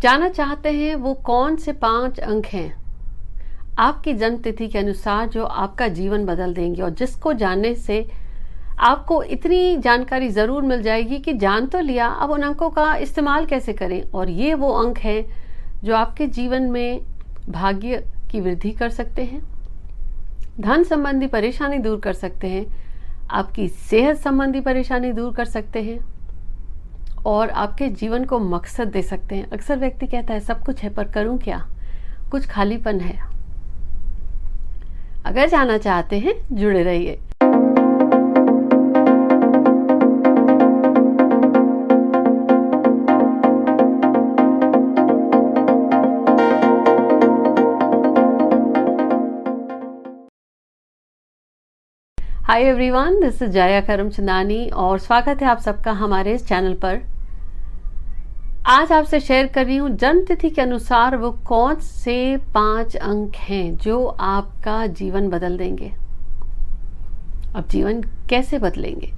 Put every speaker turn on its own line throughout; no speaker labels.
जानना चाहते हैं वो कौन से 5 अंक हैं आपकी जन्म तिथि के अनुसार जो आपका जीवन बदल देंगे, और जिसको जानने से आपको इतनी जानकारी ज़रूर मिल जाएगी कि जान तो लिया, अब उन अंकों का इस्तेमाल कैसे करें। और ये वो अंक हैं जो आपके जीवन में भाग्य की वृद्धि कर सकते हैं, धन संबंधी परेशानी दूर कर सकते हैं, आपकी सेहत संबंधी परेशानी दूर कर सकते हैं और आपके जीवन को मकसद दे सकते हैं। अक्सर व्यक्ति कहता है सब कुछ है पर करूं क्या, कुछ खालीपन है। अगर जानना चाहते हैं जुड़े रहिए। Hi everyone, this is Jaya Karamchandani और स्वागत है आप सबका हमारे इस चैनल पर। आज आपसे शेयर कर रही हूँ जन्म तिथि के अनुसार वो कौन से 5 अंक हैं जो आपका जीवन बदल देंगे। अब जीवन कैसे बदलेंगे,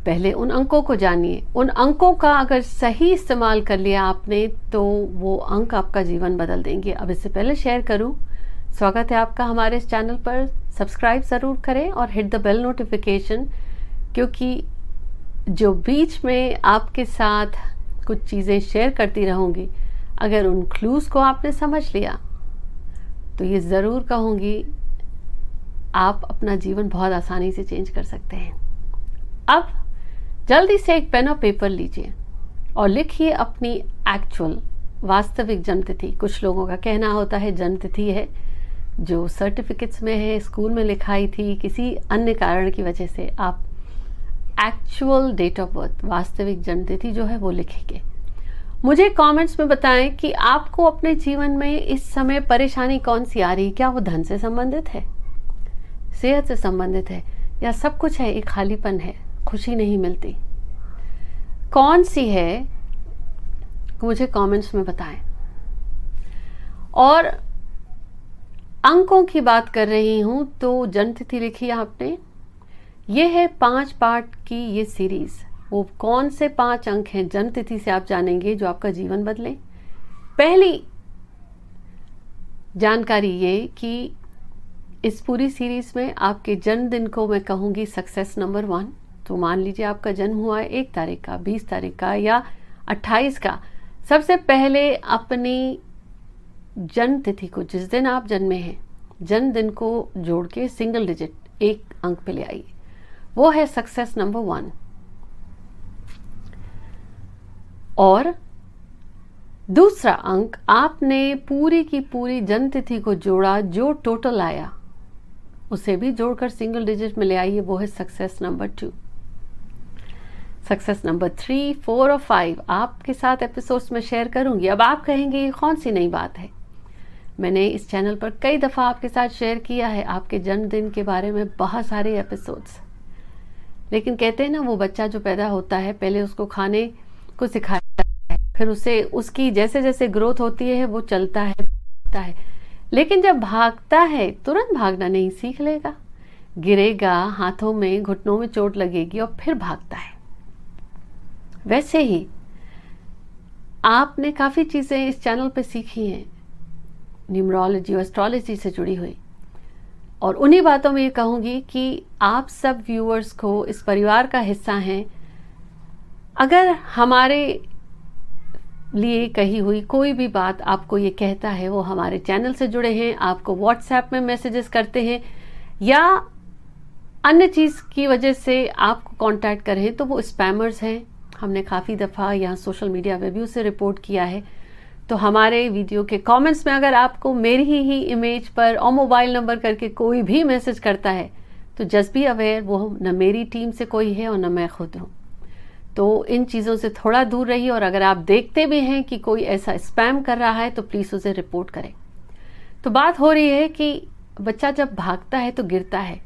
पहले उन अंकों को जानिए। उन अंकों का अगर सही इस्तेमाल कर लिया आपने तो वो अंक आपका जीवन बदल देंगे। अब इससे पहले शेयर करूँ, स्वागत है आपका हमारे इस चैनल पर। सब्सक्राइब ज़रूर करें और हिट द बेल नोटिफिकेशन, क्योंकि जो बीच में आपके साथ कुछ चीज़ें शेयर करती रहूँगी, अगर उन क्लूज़ को आपने समझ लिया तो ये ज़रूर कहूँगी आप अपना जीवन बहुत आसानी से चेंज कर सकते हैं। अब जल्दी से एक पेन और पेपर लीजिए और लिखिए अपनी एक्चुअल वास्तविक जन्म तिथि। कुछ लोगों का कहना होता है जन्म तिथि है जो सर्टिफिकेट्स में है, स्कूल में लिखाई थी, किसी अन्य कारण की वजह से आप एक्चुअल डेट ऑफ बर्थ, वास्तविक जन्म तिथि जो है वो लिखेंगे। मुझे कमेंट्स में बताएं कि आपको अपने जीवन में इस समय परेशानी कौन सी आ रही है। क्या वो धन से संबंधित है, सेहत से संबंधित है, या सब कुछ है, एक खालीपन है, खुशी नहीं मिलती, कौन सी है मुझे कमेंट्स में बताएं। और अंकों की बात कर रही हूं तो जन्म तिथि लिखी आपने। ये है 5 पार्ट की ये सीरीज। वो कौन से 5 अंक हैं जन्म तिथि से आप जानेंगे जो आपका जीवन बदले। पहली जानकारी ये कि इस पूरी सीरीज में आपके जन्मदिन को मैं कहूँगी सक्सेस नंबर 1। तो मान लीजिए आपका जन्म हुआ है 1 तारीख का, 20 तारीख का या 28 का। सबसे पहले अपनी जन्म तिथि को, जिस दिन आप जन्मे हैं, जन्मदिन को जोड़ के सिंगल डिजिट 1 अंक पे ले आइए, वो है सक्सेस नंबर 1। और दूसरा अंक आपने पूरी की पूरी जन्म तिथि को जोड़ा, जो टोटल आया उसे भी जोड़कर सिंगल डिजिट में ले आइए, वो है सक्सेस नंबर 2। सक्सेस नंबर 3, 4 और 5 आपके साथ एपिसोड्स में शेयर करूंगी। अब आप कहेंगे ये कौन सी नई बात है, मैंने इस चैनल पर कई दफ़ा आपके साथ शेयर किया है आपके जन्मदिन के बारे में बहुत सारे एपिसोड्स। लेकिन कहते हैं ना, वो बच्चा जो पैदा होता है पहले उसको खाने को सिखाया जाता है, फिर उसे उसकी जैसे जैसे ग्रोथ होती है वो चलता है, भागता है, लेकिन जब भागता है तुरंत भागना नहीं सीख लेगा, गिरेगा, हाथों में घुटनों में चोट लगेगी और फिर भागता है। वैसे ही आपने काफ़ी चीज़ें इस चैनल पे सीखी हैं न्यूमरोलॉजी और एस्ट्रोलॉजी से जुड़ी हुई, और उन्हीं बातों में ये कहूँगी कि आप सब व्यूअर्स को इस परिवार का हिस्सा हैं। अगर हमारे लिए कही हुई कोई भी बात आपको ये कहता है वो हमारे चैनल से जुड़े हैं, आपको व्हाट्सएप में मैसेजेस करते हैं या अन्य चीज़ की वजह से आपको कांटेक्ट करें, तो वो स्पैमर्स हैं। हमने काफ़ी दफ़ा यहाँ सोशल मीडिया पे भी उसे रिपोर्ट किया है। तो हमारे वीडियो के कमेंट्स में अगर आपको मेरी ही इमेज पर और मोबाइल नंबर करके कोई भी मैसेज करता है तो जस्ट बी अवेयर, वो न मेरी टीम से कोई है और न मैं खुद हूँ। तो इन चीज़ों से थोड़ा दूर रहिए, और अगर आप देखते भी हैं कि कोई ऐसा स्पैम कर रहा है तो प्लीज़ उसे रिपोर्ट करें। तो बात हो रही है कि बच्चा जब भागता है तो गिरता है,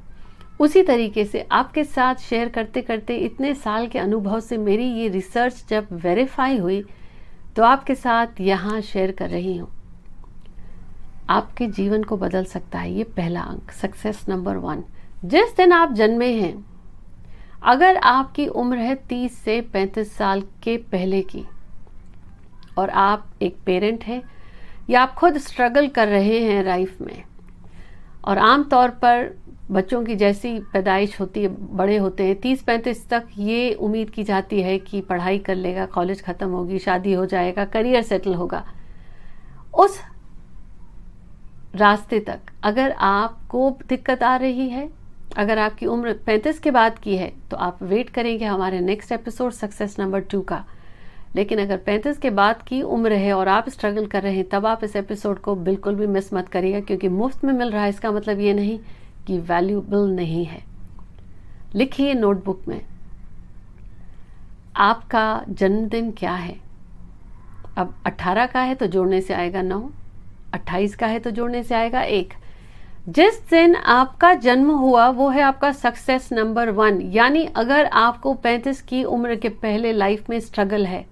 उसी तरीके से आपके साथ शेयर करते करते इतने साल के अनुभव से मेरी ये रिसर्च जब वेरीफाई हुई तो आपके साथ यहाँ शेयर कर रही हूँ। आपके जीवन को बदल सकता है ये पहला अंक, सक्सेस नंबर 1। जिस दिन आप जन्मे हैं, अगर आपकी उम्र है 30 से 35 साल के पहले की और आप एक पेरेंट हैं या आप खुद स्ट्रगल कर रहे हैं लाइफ में, और आम तौर पर बच्चों की जैसी पैदाइश होती है, बड़े होते हैं 30-35 तक, ये उम्मीद की जाती है कि पढ़ाई कर लेगा, कॉलेज ख़त्म होगी, शादी हो जाएगा, करियर सेटल होगा। उस रास्ते तक अगर आपको दिक्कत आ रही है, अगर आपकी उम्र 35 के बाद की है, तो आप वेट करेंगे हमारे नेक्स्ट एपिसोड सक्सेस नंबर 2 का। लेकिन अगर 35 के बाद की उम्र है और आप स्ट्रगल कर रहे हैं, तब आप इस एपिसोड को बिल्कुल भी मिस मत करिएगा, क्योंकि मुफ्त में मिल रहा है, इसका मतलब ये नहीं कि वैल्यूएबल नहीं है। लिखिए नोटबुक में, आपका जन्मदिन क्या है। अब 18 का है तो जोड़ने से आएगा 9, 28 का है तो जोड़ने से आएगा 1। जिस दिन आपका जन्म हुआ वो है आपका सक्सेस नंबर 1। यानी अगर आपको 35 की उम्र के पहले लाइफ में स्ट्रगल है,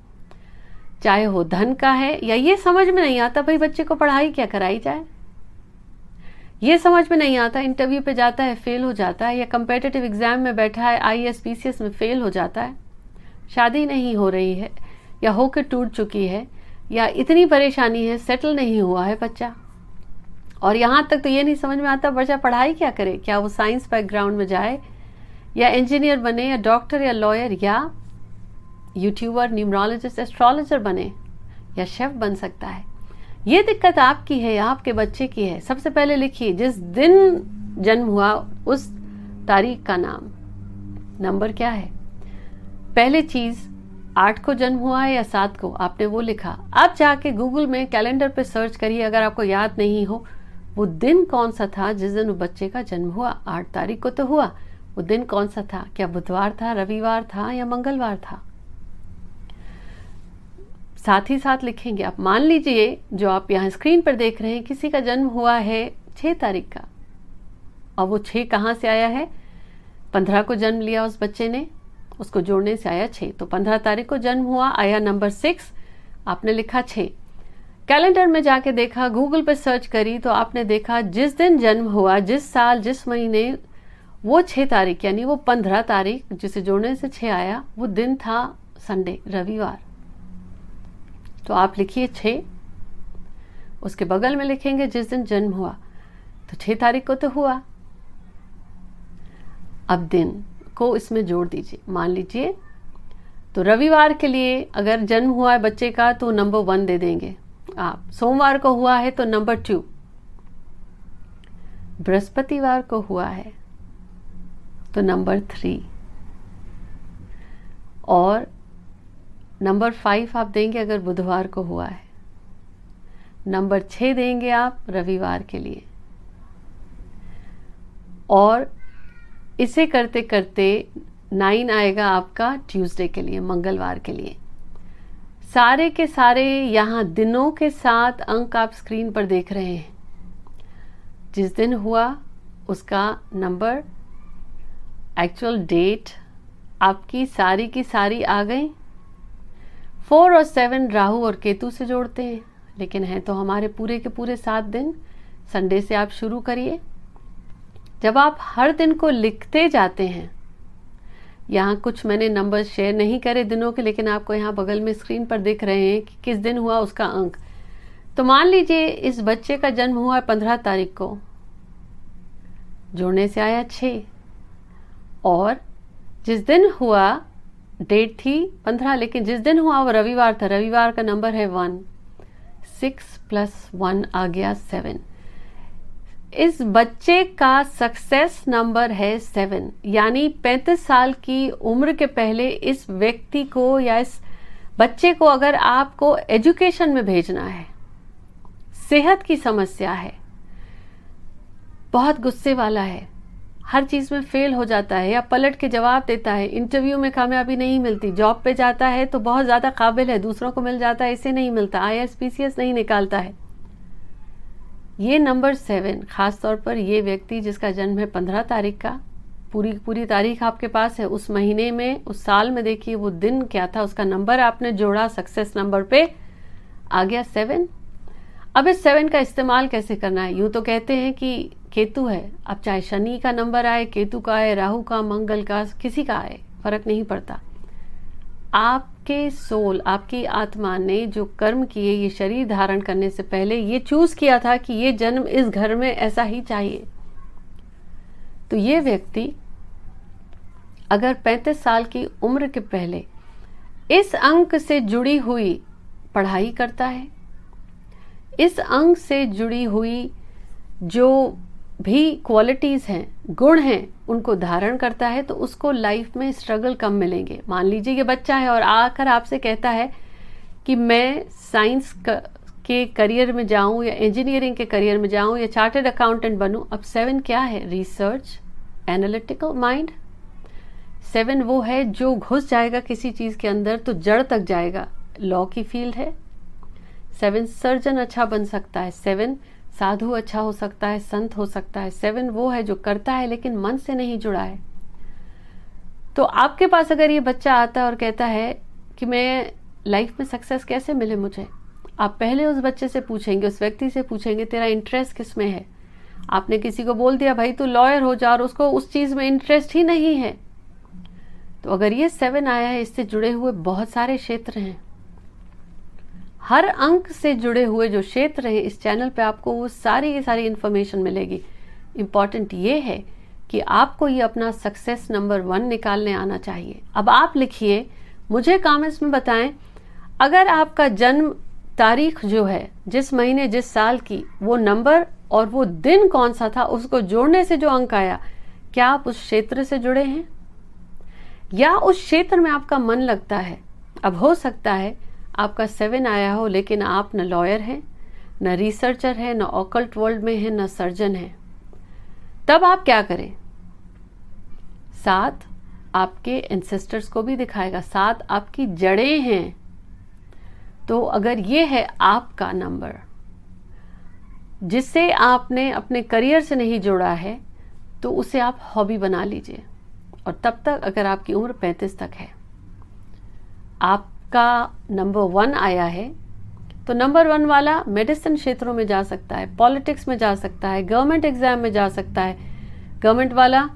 चाहे हो धन का है, या ये समझ में नहीं आता भाई बच्चे को पढ़ाई क्या कराई जाए, ये समझ में नहीं आता, इंटरव्यू पे जाता है फेल हो जाता है, या कम्पिटिटिव एग्जाम में बैठा है IAS PCS में फेल हो जाता है, शादी नहीं हो रही है या होकर टूट चुकी है, या इतनी परेशानी है सेटल नहीं हुआ है बच्चा, और यहाँ तक तो ये नहीं समझ में आता बच्चा पढ़ाई क्या करे, क्या वो साइंस बैकग्राउंड में जाए या इंजीनियर बने या डॉक्टर या लॉयर या यूट्यूबर, न्यूमरोलॉजिस्ट, एस्ट्रोलॉजर बने या शेफ बन सकता है। ये दिक्कत आपकी है, आपके बच्चे की है। सबसे पहले लिखिए जिस दिन जन्म हुआ उस तारीख का नाम, नंबर क्या है। पहले चीज़ 8 को जन्म हुआ है या 7 को, आपने वो लिखा। अब जाके गूगल में कैलेंडर पे सर्च करिए, अगर आपको याद नहीं हो वो दिन कौन सा था जिस दिन उस बच्चे का जन्म हुआ। 8 तारीख को तो हुआ, वो दिन कौन सा था, क्या बुधवार था, रविवार था या मंगलवार था। साथ ही साथ लिखेंगे, आप मान लीजिए जो आप यहाँ स्क्रीन पर देख रहे हैं किसी का जन्म हुआ है 6 तारीख का, और वो 6 कहाँ से आया है, 15 को जन्म लिया उस बच्चे ने, उसको जोड़ने से आया 6, तो 15 तारीख को जन्म हुआ, आया नंबर 6, आपने लिखा 6। कैलेंडर में जाके देखा, गूगल पर सर्च करी तो आपने देखा जिस दिन जन्म हुआ, जिस साल, जिस महीने, वो 6 तारीख यानी वो 15 तारीख जिसे जोड़ने से 6 आया, वो दिन था संडे, रविवार। तो आप लिखिए 6, उसके बगल में लिखेंगे जिस दिन जन्म हुआ, तो 6 तारीख को तो हुआ। अब दिन को इसमें जोड़ दीजिए, मान लीजिए तो रविवार के लिए अगर जन्म हुआ है बच्चे का तो नंबर 1 दे देंगे आप, सोमवार को हुआ है तो नंबर 2, बृहस्पतिवार को हुआ है तो नंबर 3, और नंबर 5 आप देंगे अगर बुधवार को हुआ है, नंबर 6 देंगे आप रविवार के लिए, और इसे करते करते 9 आएगा आपका ट्यूसडे के लिए, मंगलवार के लिए। सारे के सारे यहाँ दिनों के साथ अंक आप स्क्रीन पर देख रहे हैं। जिस दिन हुआ उसका नंबर, एक्चुअल डेट आपकी सारी की सारी आ गई। 4 और 7 राहु और केतु से जोड़ते हैं, लेकिन हैं तो हमारे पूरे के पूरे 7 दिन। संडे से आप शुरू करिए। जब आप हर दिन को लिखते जाते हैं, यहाँ कुछ मैंने नंबर शेयर नहीं करे दिनों के, लेकिन आपको यहाँ बगल में स्क्रीन पर दिख रहे हैं कि किस दिन हुआ उसका अंक। तो मान लीजिए इस बच्चे का जन्म हुआ 15 तारीख को, जोड़ने से आया 6, और जिस दिन हुआ डेट थी 15, लेकिन जिस दिन हुआ वो रविवार था, रविवार का नंबर है 1, 6 + 1 आ गया 7। इस बच्चे का सक्सेस नंबर है 7, यानी 35 साल की उम्र के पहले इस व्यक्ति को या इस बच्चे को अगर आपको एजुकेशन में भेजना है, सेहत की समस्या है, बहुत गुस्से वाला है, हर चीज़ में फेल हो जाता है या पलट के जवाब देता है, इंटरव्यू में कामयाबी नहीं मिलती, जॉब पे जाता है तो बहुत ज़्यादा काबिल है, दूसरों को मिल जाता है, इसे नहीं मिलता, IAS PCS नहीं निकालता है, ये नंबर 7, ख़ास तौर पर ये व्यक्ति जिसका जन्म है 15 तारीख का, पूरी तारीख आपके पास है, उस महीने में, उस साल में देखिए वो दिन क्या था, उसका नंबर आपने जोड़ा, सक्सेस नंबर पे आ गया 7। अब इस 7 का इस्तेमाल कैसे करना है। यूँ तो कहते हैं कि केतु है, अब चाहे शनि का नंबर आए, केतु का आए, राहु का, मंगल का, किसी का आए, फर्क नहीं पड़ता। आपके सोल, आपकी आत्मा ने जो कर्म किए ये शरीर धारण करने से पहले ये चूज किया था कि ये जन्म इस घर में ऐसा ही चाहिए। तो ये व्यक्ति अगर 35 साल की उम्र के पहले इस अंक से जुड़ी हुई पढ़ाई करता है, इस अंक से जुड़ी हुई जो भी क्वालिटीज़ हैं, गुण हैं, उनको धारण करता है, तो उसको लाइफ में स्ट्रगल कम मिलेंगे। मान लीजिए कि बच्चा है और आकर आपसे कहता है कि मैं साइंस के करियर में जाऊं या इंजीनियरिंग के करियर में जाऊं या चार्टर्ड अकाउंटेंट बनूं। अब 7 क्या है? Research, analytical mind. 7 वो है जो घुस जाएगा किसी चीज़ के अंदर तो जड़ तक जाएगा, लॉ की फील्ड है। 7 सर्जन अच्छा बन सकता है, 7 साधु अच्छा हो सकता है, संत हो सकता है। 7 वो है जो करता है लेकिन मन से नहीं जुड़ा है। तो आपके पास अगर ये बच्चा आता है और कहता है कि मैं लाइफ में सक्सेस कैसे मिले मुझे, आप पहले उस बच्चे से पूछेंगे, उस व्यक्ति से पूछेंगे तेरा इंटरेस्ट किस में है। आपने किसी को बोल दिया भाई तू लॉयर हो जा और उसको उस चीज़ में इंटरेस्ट ही नहीं है। तो अगर ये 7 आया है, इससे जुड़े हुए बहुत सारे क्षेत्र हैं। हर अंक से जुड़े हुए जो क्षेत्र हैं इस चैनल पे आपको वो सारी की सारी इंफॉर्मेशन मिलेगी। इम्पॉर्टेंट ये है कि आपको ये अपना सक्सेस नंबर 1 निकालने आना चाहिए। अब आप लिखिए, मुझे कमेंट्स में बताएं, अगर आपका जन्म तारीख जो है, जिस महीने जिस साल की, वो नंबर और वो दिन कौन सा था, उसको जोड़ने से जो अंक आया, क्या आप उस क्षेत्र से जुड़े हैं या उस क्षेत्र में आपका मन लगता है। अब हो सकता है आपका 7 आया हो लेकिन आप न लॉयर हैं, न रिसर्चर हैं, न ऑकल्ट वर्ल्ड में हैं, न सर्जन हैं। तब आप क्या करें? 7 आपके एंसेस्टर्स को भी दिखाएगा, 7 आपकी जड़ें हैं। तो अगर ये है आपका नंबर जिससे आपने अपने करियर से नहीं जोड़ा है, तो उसे आप हॉबी बना लीजिए। और तब तक अगर आपकी उम्र 35 तक है, आपका नंबर 1 आया है, तो नंबर 1 वाला मेडिसिन क्षेत्रों में जा सकता है, पॉलिटिक्स में जा सकता है, गवर्नमेंट एग्जाम में जा सकता है। गवर्नमेंट वाला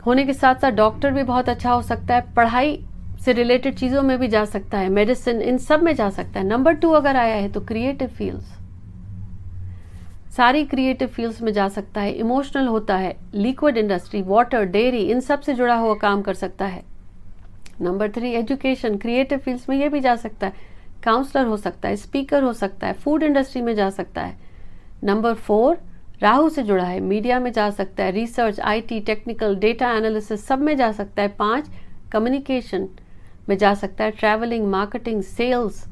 होने के साथ साथ डॉक्टर भी बहुत अच्छा हो सकता है, पढ़ाई से रिलेटेड चीज़ों में भी जा सकता है, मेडिसिन, इन सब में जा सकता है। नंबर 2 अगर आया है तो क्रिएटिव फील्ड्स, सारी क्रिएटिव फील्ड्स में जा सकता है। इमोशनल होता है, लिक्विड इंडस्ट्री, वाटर, डेयरी, इन सब से जुड़ा हुआ काम कर सकता है। नंबर 3 एजुकेशन, क्रिएटिव फील्ड्स में ये भी जा सकता है, काउंसलर हो सकता है, स्पीकर हो सकता है, फूड इंडस्ट्री में जा सकता है। नंबर 4 राहु से जुड़ा है, मीडिया में जा सकता है, research, IT, technical, data analysis, सब में जा सकता है। 5 कम्युनिकेशन में जा सकता है, ट्रैवलिंग, मार्केटिंग, सेल्स,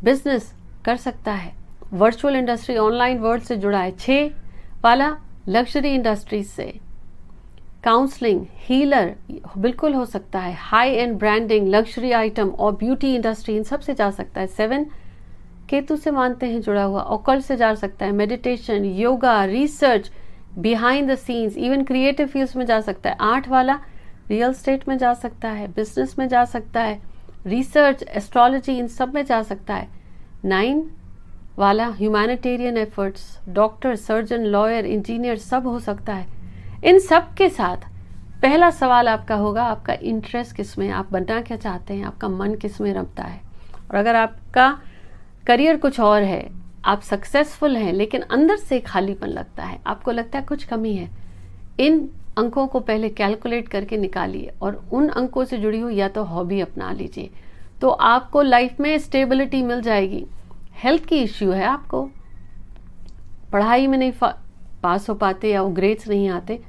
बिजनेस कर सकता है। वर्चुअल इंडस्ट्री, ऑनलाइन वर्ल्ड से जुड़ा है। 6 वाला लग्जरी इंडस्ट्रीज से, काउंसलिंग, हीलर बिल्कुल हो सकता है, high and branding, luxury item और ब्यूटी इंडस्ट्री, इन सब से जा सकता है। 7 केतु से मानते हैं जुड़ा हुआ, ऑकल्ट से जा सकता है, meditation, yoga, research, behind the scenes, even creative fields में जा सकता है। 8 वाला रियल स्टेट में जा सकता है, बिजनेस में जा सकता है, रिसर्च, एस्ट्रोलॉजी, इन सब में जा सकता है। 9 वाला humanitarian efforts, doctor, surgeon, lawyer, engineer, सब हो सकता है। इन सब के साथ पहला सवाल आपका होगा, आपका इंटरेस्ट किस में, आप बनना क्या चाहते हैं, आपका मन किस में रमता है। और अगर आपका करियर कुछ और है, आप सक्सेसफुल हैं लेकिन अंदर से खालीपन लगता है, आपको लगता है कुछ कमी है, इन अंकों को पहले कैलकुलेट करके निकालिए और उन अंकों से जुड़ी हुई या तो हॉबी अपना लीजिए, तो आपको लाइफ में स्टेबिलिटी मिल जाएगी। हेल्थ की इश्यू है, आपको पढ़ाई में नहीं पास हो पाते या वो ग्रेड्स नहीं आते,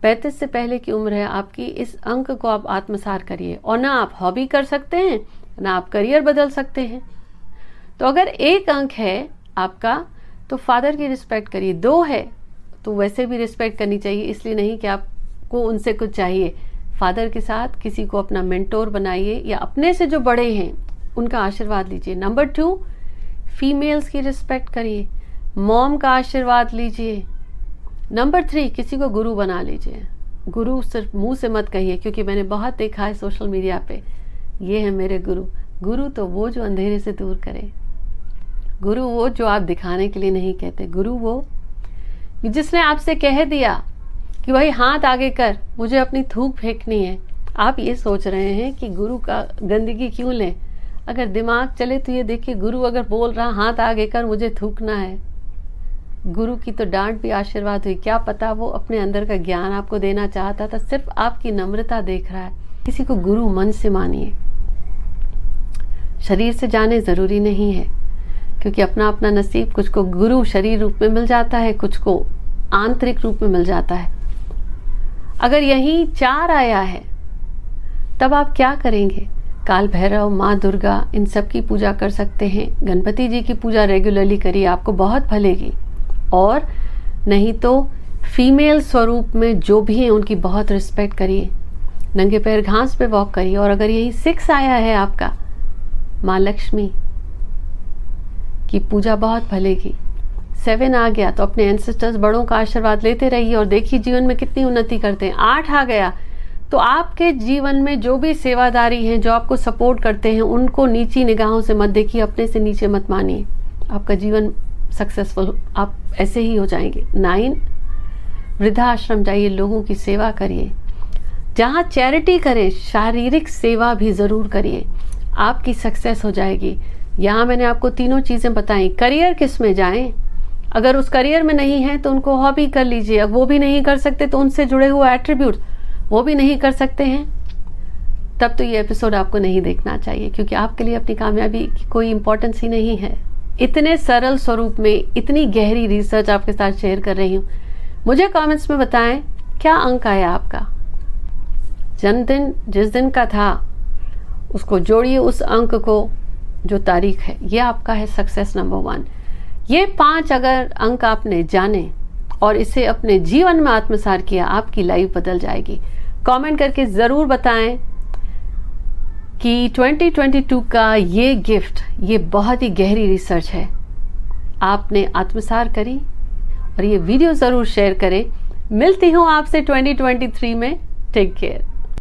35 से पहले की उम्र है आपकी, इस अंक को आप आत्मसात करिए। और ना आप हॉबी कर सकते हैं, ना आप करियर बदल सकते हैं। तो अगर 1 अंक है आपका तो फादर की रिस्पेक्ट करिए, 2 है तो वैसे भी रिस्पेक्ट करनी चाहिए, इसलिए नहीं कि आपको उनसे कुछ चाहिए। फादर के साथ किसी को अपना मेंटोर बनाइए या अपने से जो बड़े हैं उनका आशीर्वाद लीजिए। नंबर 2 फीमेल्स की रिस्पेक्ट करिए, मॉम का आशीर्वाद लीजिए। नंबर 3 किसी को गुरु बना लीजिए। गुरु सिर्फ मुंह से मत कहिए, क्योंकि मैंने बहुत देखा है सोशल मीडिया पे, ये है मेरे गुरु। गुरु तो वो जो अंधेरे से दूर करे, गुरु वो जो आप दिखाने के लिए नहीं कहते, गुरु वो जिसने आपसे कह दिया कि भाई हाथ आगे कर, मुझे अपनी थूक फेंकनी है, आप ये सोच रहे हैं कि गुरु का गंदगी क्यों लें। अगर दिमाग चले तो ये देखिए, गुरु अगर बोल रहा हाथ आगे कर मुझे थूकना है, गुरु की तो डांट भी आशीर्वाद हुई। क्या पता वो अपने अंदर का ज्ञान आपको देना चाहता था, सिर्फ आपकी नम्रता देख रहा है। किसी को गुरु मन से मानिए, शरीर से जाने ज़रूरी नहीं है, क्योंकि अपना अपना नसीब, कुछ को गुरु शरीर रूप में मिल जाता है, कुछ को आंतरिक रूप में मिल जाता है। अगर यही 4 आया है तब आप क्या करेंगे? काल भैरव, माँ दुर्गा, इन सब की पूजा कर सकते हैं। गणपति जी की पूजा रेगुलरली करिए, आपको बहुत फलेगी। और नहीं तो फीमेल स्वरूप में जो भी हैं उनकी बहुत रिस्पेक्ट करिए, नंगे पैर घास पे वॉक करिए। और अगर यही 6 आया है आपका, माँ लक्ष्मी की पूजा बहुत फलेगी। 7 आ गया तो अपने एंसेस्टर्स, बड़ों का आशीर्वाद लेते रहिए और देखिए जीवन में कितनी उन्नति करते हैं। 8 आ गया तो आपके जीवन में जो भी सेवादारी हैं, जो आपको सपोर्ट करते हैं, उनको नीची निगाहों से मत देखिए, अपने से नीचे मत मानिए। आपका जीवन सक्सेसफुल आप ऐसे ही हो जाएंगे। 9, वृद्धाश्रम जाइए, लोगों की सेवा करिए। जहाँ चैरिटी करें, शारीरिक सेवा भी ज़रूर करिए, आपकी सक्सेस हो जाएगी। यहाँ मैंने आपको तीनों चीज़ें बताई। करियर किस में जाएं? अगर उस करियर में नहीं है तो उनको हॉबी कर लीजिए। अब वो भी नहीं कर सकते तो उनसे जुड़े हुए एट्रीब्यूट वो भी नहीं कर सकते हैं, तब तो ये एपिसोड आपको नहीं देखना चाहिए, क्योंकि आपके लिए अपनी कामयाबी की कोई इंपॉर्टेंस ही नहीं है। इतने सरल स्वरूप में इतनी गहरी रिसर्च आपके साथ शेयर कर रही हूँ। मुझे कमेंट्स में बताएं क्या अंक आया आपका। जन्मदिन जिस दिन का था उसको जोड़िए उस अंक को, जो तारीख है, ये आपका है सक्सेस नंबर 1। ये 5 अगर अंक आपने जाने और इसे अपने जीवन में आत्मसात किया, आपकी लाइफ बदल जाएगी। कमेंट करके ज़रूर बताएं कि 2022 का ये गिफ्ट, ये बहुत ही गहरी रिसर्च है, आपने आत्मसात करी। और ये वीडियो ज़रूर शेयर करें। मिलती हूँ आपसे 2023 में। Take care.